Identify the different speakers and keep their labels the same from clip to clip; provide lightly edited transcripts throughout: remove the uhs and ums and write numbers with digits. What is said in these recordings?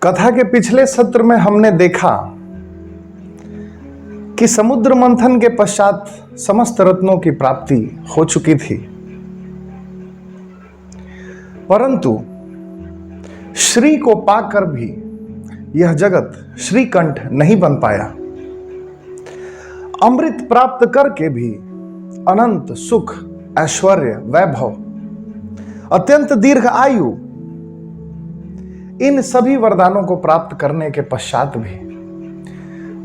Speaker 1: कथा के पिछले सत्र में हमने देखा कि समुद्र मंथन के पश्चात समस्त रत्नों की प्राप्ति हो चुकी थी, परंतु श्री को पाकर भी यह जगत श्रीकंठ नहीं बन पाया। अमृत प्राप्त करके भी अनंत सुख, ऐश्वर्य, वैभव, अत्यंत दीर्घ आयु, इन सभी वरदानों को प्राप्त करने के पश्चात भी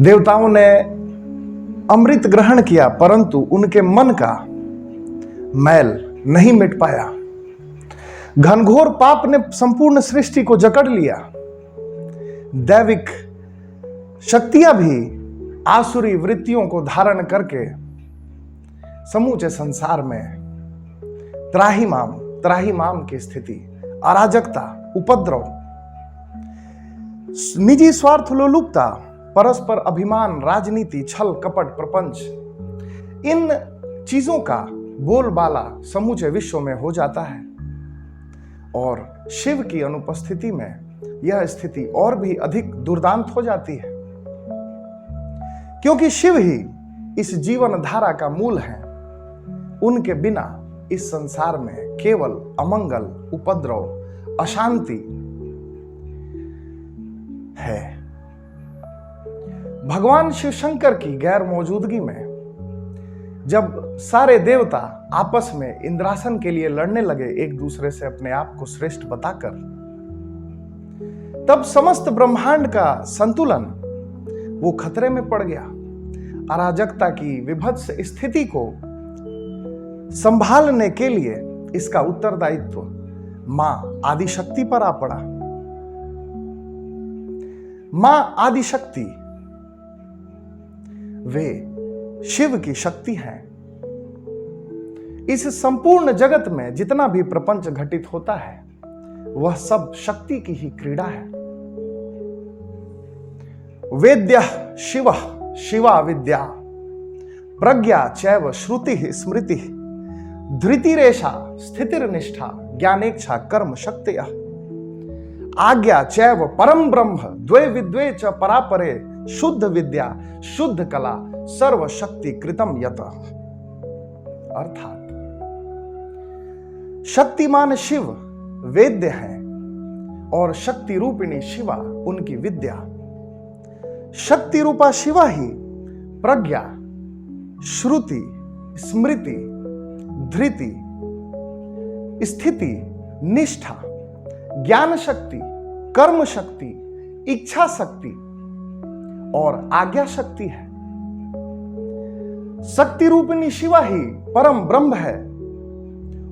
Speaker 1: देवताओं ने अमृत ग्रहण किया, परंतु उनके मन का मैल नहीं मिट पाया। घनघोर पाप ने संपूर्ण सृष्टि को जकड़ लिया। दैविक शक्तियां भी आसुरी वृत्तियों को धारण करके समूचे संसार में त्राहिमाम की स्थिति, अराजकता, उपद्रव, निजी स्वार्थ, लोलुपता, परस्पर अभिमान, राजनीति, छल, कपट, प्रपंच, इन चीजों का बोलबाला समूचे विश्व में हो जाता है। और शिव की अनुपस्थिति में यह स्थिति और भी अधिक दुर्दांत हो जाती है, क्योंकि शिव ही इस जीवन धारा का मूल है। उनके बिना इस संसार में केवल अमंगल, उपद्रव, अशांति है। भगवान शिव शंकर की गैर मौजूदगी में जब सारे देवता आपस में इंद्रासन के लिए लड़ने लगे, एक दूसरे से अपने आप को श्रेष्ठ बताकर, तब समस्त ब्रह्मांड का संतुलन वो खतरे में पड़ गया। अराजकता की विभत्स स्थिति को संभालने के लिए इसका उत्तरदायित्व मां आदिशक्ति पर आ पड़ा। मां आदिशक्ति वे शिव की शक्ति हैं। इस संपूर्ण जगत में जितना भी प्रपंच घटित होता है वह सब शक्ति की ही क्रीड़ा है। वेद्यः शिवः शिवा विद्या, प्रज्ञा चैव श्रुति स्मृति, धृतिरेषा स्थितिर्निष्ठा, ज्ञानेच्छा कर्म शक्तयः, आज्ञा चैव परम ब्रह्म, द्वे विद्वे च परापरे, शुद्ध विद्या शुद्ध कला सर्व शक्ति कृतम यत। अर्थात शक्तिमान शिव वेद्य हैं और शक्ति रूपिणी शिवा उनकी विद्या। शक्ति रूपा शिवा ही प्रज्ञा, श्रुति, स्मृति, धृति, स्थिति, निष्ठा, ज्ञान शक्ति, कर्म शक्ति, इच्छा शक्ति और आज्ञा शक्ति है। शक्ति रूपिणी शिवा ही परम ब्रह्म है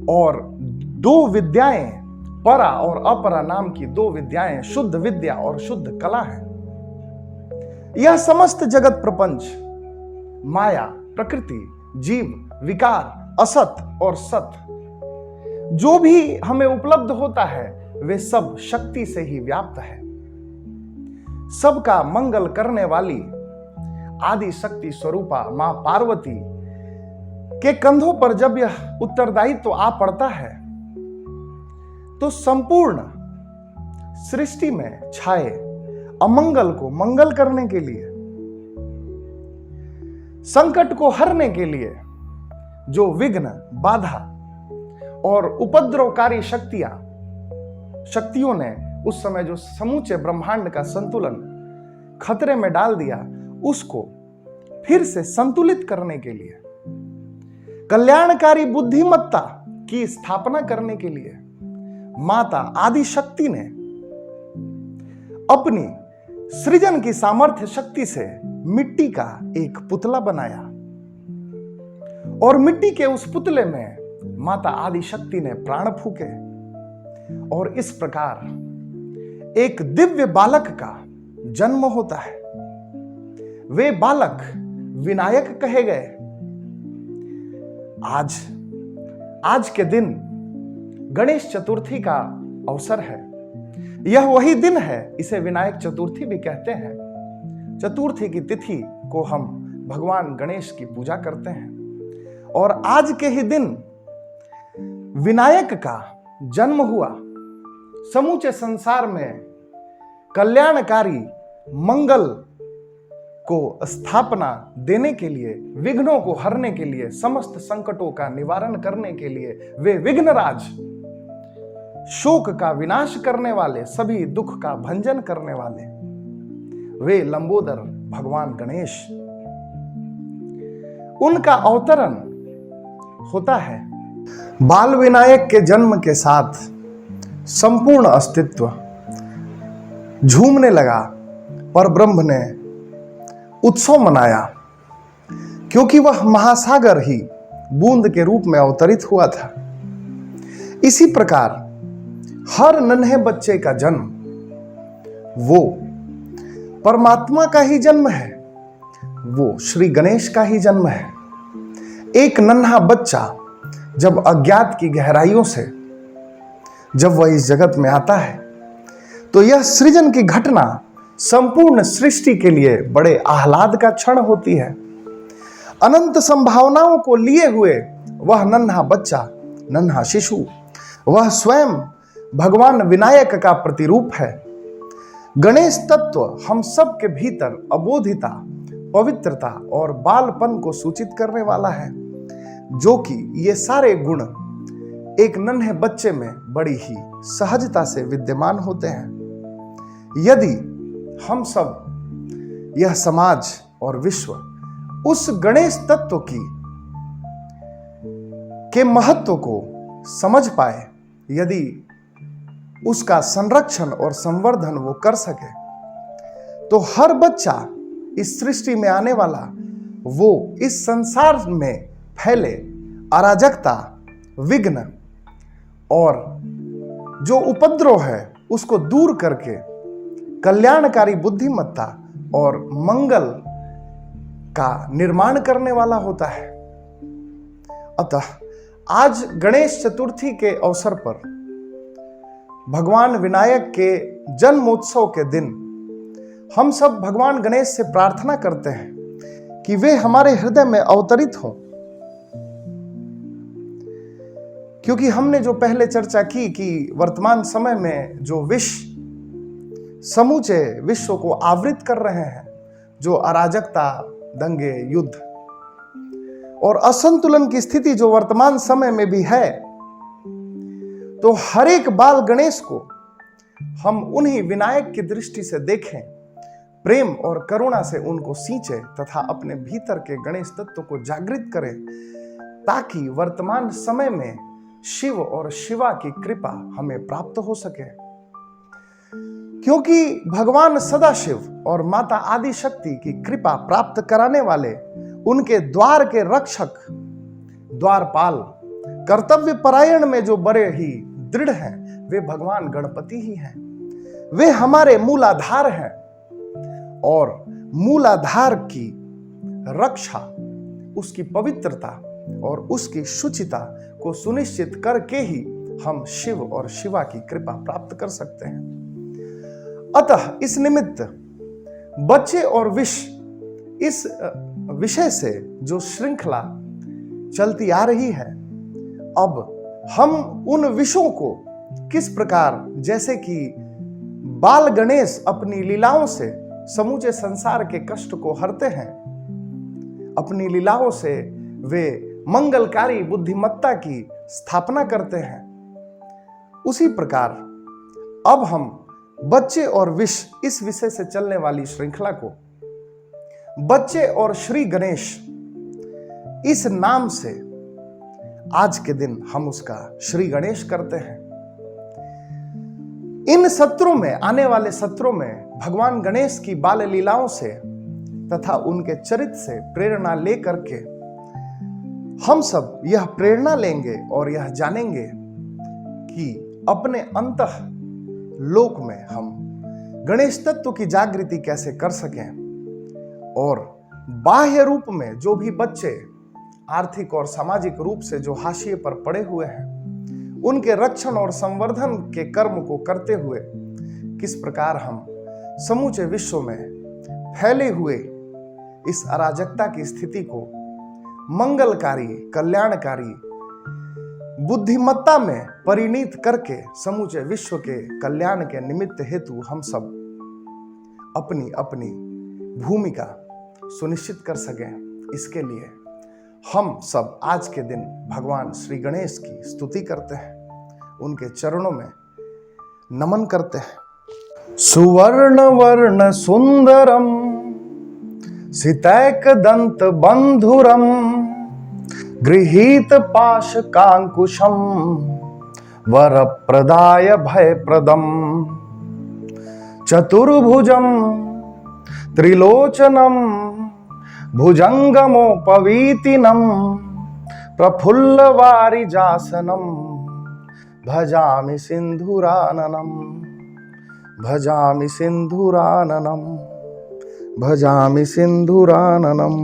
Speaker 1: और दो विद्याएं, परा और अपरा नाम की दो विद्याएं, शुद्ध विद्या और शुद्ध कला है। यह समस्त जगत प्रपंच, माया, प्रकृति, जीव, विकार, असत और सत, जो भी हमें उपलब्ध होता है वे सब शक्ति से ही व्याप्त है। सबका मंगल करने वाली आदि शक्ति स्वरूपा मां पार्वती के कंधों पर जब यह उत्तरदायित्व आ पड़ता है तो संपूर्ण सृष्टि में छाए अमंगल को मंगल करने के लिए, संकट को हरने के लिए जो विघ्न, बाधा और उपद्रवकारी शक्तियों ने उस समय जो समूचे ब्रह्मांड का संतुलन खतरे में डाल दिया, उसको फिर से संतुलित करने के लिए, कल्याणकारी बुद्धिमत्ता की स्थापना करने के लिए माता आदिशक्ति ने अपनी सृजन की सामर्थ्य शक्ति से मिट्टी का एक पुतला बनाया और मिट्टी के उस पुतले में माता आदिशक्ति ने प्राण फूके और इस प्रकार एक दिव्य बालक का जन्म होता है। वे बालक विनायक कहे गए। आज के दिन गणेश चतुर्थी का अवसर है। यह वही दिन है, इसे विनायक चतुर्थी भी कहते हैं। चतुर्थी की तिथि को हम भगवान गणेश की पूजा करते हैं और आज के ही दिन विनायक का जन्म हुआ। समूचे संसार में कल्याणकारी मंगल को स्थापना देने के लिए, विघ्नों को हरने के लिए, समस्त संकटों का निवारण करने के लिए वे विघ्नराज, शोक का विनाश करने वाले, सभी दुख का भंजन करने वाले वे लंबोदर भगवान गणेश, उनका अवतरण होता है। बाल विनायक के जन्म के साथ संपूर्ण अस्तित्व झूमने लगा। परब्रह्म ने उत्सव मनाया क्योंकि वह महासागर ही बूंद के रूप में अवतरित हुआ था। इसी प्रकार हर नन्हे बच्चे का जन्म वो परमात्मा का ही जन्म है, वो श्री गणेश का ही जन्म है। एक नन्हा बच्चा जब अज्ञात की गहराइयों से जब वह इस जगत में आता है तो यह सृजन की घटना संपूर्ण सृष्टि के लिए बड़े आह्लाद का क्षण होती है। अनंत संभावनाओं को लिए हुए वह नन्हा बच्चा, नन्हा शिशु, वह स्वयं भगवान विनायक का प्रतिरूप है। गणेश तत्व हम सब के भीतर अबोधिता, पवित्रता और बालपन को सूचित करने वाला है, जो कि ये सारे गुण एक नन्हे बच्चे में बड़ी ही सहजता से विद्यमान होते हैं। यदि हम सब, यह समाज और विश्व उस गणेश तत्व के महत्व को समझ पाए, यदि उसका संरक्षण और संवर्धन वो कर सके, तो हर बच्चा इस सृष्टि में आने वाला वो इस संसार में फैले अराजकता, विघ्न और जो उपद्रव है उसको दूर करके कल्याणकारी बुद्धिमत्ता और मंगल का निर्माण करने वाला होता है। अतः आज गणेश चतुर्थी के अवसर पर भगवान विनायक के जन्मोत्सव के दिन हम सब भगवान गणेश से प्रार्थना करते हैं कि वे हमारे हृदय में अवतरित हों। क्योंकि हमने जो पहले चर्चा की कि वर्तमान समय में जो विष समूचे विश्व को आवृत कर रहे हैं, जो अराजकता, दंगे, युद्ध और असंतुलन की स्थिति जो वर्तमान समय में भी है, तो हर एक बाल गणेश को हम उन्हीं विनायक की दृष्टि से देखें, प्रेम और करुणा से उनको सींचे तथा अपने भीतर के गणेश तत्व को जागृत करें, ताकि वर्तमान समय में शिव और शिवा की कृपा हमें प्राप्त हो सके। क्योंकि भगवान सदाशिव और माता आदि शक्ति की कृपा प्राप्त कराने वाले, उनके द्वार के रक्षक, द्वारपाल, कर्तव्य परायण में जो बड़े ही दृढ़ हैं, वे भगवान गणपति ही हैं। वे हमारे मूलाधार हैं और मूलाधार की रक्षा, उसकी पवित्रता और उसकी शुचिता को सुनिश्चित करके ही हम शिव और शिवा की कृपा प्राप्त कर सकते हैं। अतः इस निमित्त बच्चे और विष, इस विषय से जो श्रृंखला चलती आ रही है, अब हम उन विषयों को किस प्रकार, जैसे कि बाल गणेश अपनी लीलाओं से समूचे संसार के कष्ट को हरते हैं, अपनी लीलाओं से वे मंगलकारी बुद्धिमत्ता की स्थापना करते हैं, उसी प्रकार अब हम बच्चे और विष इस विषय से चलने वाली श्रृंखला को बच्चे और श्री गणेश इस नाम से आज के दिन हम उसका श्री गणेश करते हैं। इन सत्रों में, आने वाले सत्रों में भगवान गणेश की बाल लीलाओं से तथा उनके चरित्र से प्रेरणा लेकर के हम सब यह प्रेरणा लेंगे और यह जानेंगे कि अपने अंतः लोक में हम गणेश तत्व की जागृति कैसे कर सकें, और बाह्य रूप में जो भी बच्चे आर्थिक और सामाजिक रूप से जो हाशिए पर पड़े हुए हैं, उनके रक्षण और संवर्धन के कर्म को करते हुए किस प्रकार हम समूचे विश्व में फैले हुए इस अराजकता की स्थिति को मंगलकारी, कल्याणकारी बुद्धिमत्ता में परिणीत करके समूचे विश्व के कल्याण के निमित्त हेतु हम सब अपनी अपनी भूमिका सुनिश्चित कर सकें, इसके लिए हम सब आज के दिन भगवान श्री गणेश की स्तुति करते हैं, उनके चरणों में नमन करते हैं। सुवर्ण वर्ण सुंदरम सितैक दंत बंधुरम गृहीत पाश कांकुशम वर प्रदाय भय प्रदम चतुर्भुजम त्रिलोचनम भुजंगमोपवीतिनम प्रफुल्ल वारिजासनम भजामि सिंधुराननम भजामि सिंधुराननम भजामि सिंधुराननम।